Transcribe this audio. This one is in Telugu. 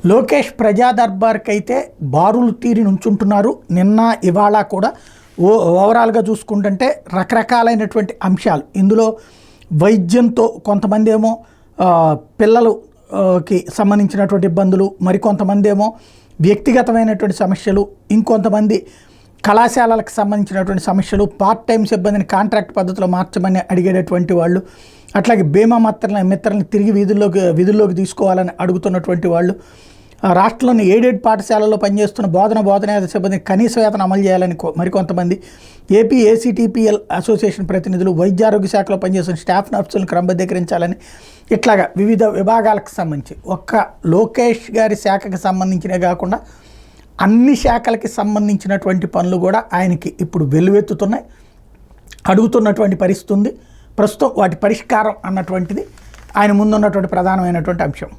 లోకేష్ ప్రజా దర్బార్కి అయితే బారులు తీరి నుంచుంటున్నారు. నిన్న ఇవాళ కూడా ఓవరాల్గా చూసుకుంటుంటే రకరకాలైనటువంటి అంశాలు ఇందులో వైద్యంతో కొంతమంది ఏమో పిల్లలకి సంబంధించినటువంటి ఇబ్బందులు, మరికొంతమంది ఏమో వ్యక్తిగతమైనటువంటి సమస్యలు, ఇంకొంతమంది కళాశాలలకు సంబంధించినటువంటి సమస్యలు, పార్ట్ టైం సిబ్బందిని కాంట్రాక్ట్ పద్ధతిలో మార్చమని అడిగేటటువంటి వాళ్ళు, అట్లాగే బీమా మిత్రల్ని తిరిగి విధుల్లోకి తీసుకోవాలని అడుగుతున్నటువంటి వాళ్ళు, రాష్ట్రంలోని ఎయిడెడ్ పాఠశాలల్లో పనిచేస్తున్న బోధనేతర సిబ్బంది కనీస వేతనం అమలు చేయాలని మరికొంతమంది, ఏపీ ఏసీటీపీఎల్ అసోసియేషన్ ప్రతినిధులు, వైద్యారోగ్య శాఖలో పనిచేస్తున్న స్టాఫ్ నర్సులను క్రమబద్ధీకరించాలని, ఇట్లాగా వివిధ విభాగాలకు సంబంధించి ఒక్క లోకేష్ గారి శాఖకి సంబంధించినవి కాకుండా అన్ని శాఖలకి సంబంధించినటువంటి పనులు కూడా ఆయనకి ఇప్పుడు వెల్లువెత్తుతున్నాయి, అడుగుతున్నటువంటి పరిస్థితి ఉంది. ప్రస్తుతం వాటి పరిష్కారం అన్నటువంటిది ఆయన ముందున్నటువంటి ప్రధానమైనటువంటి అంశం.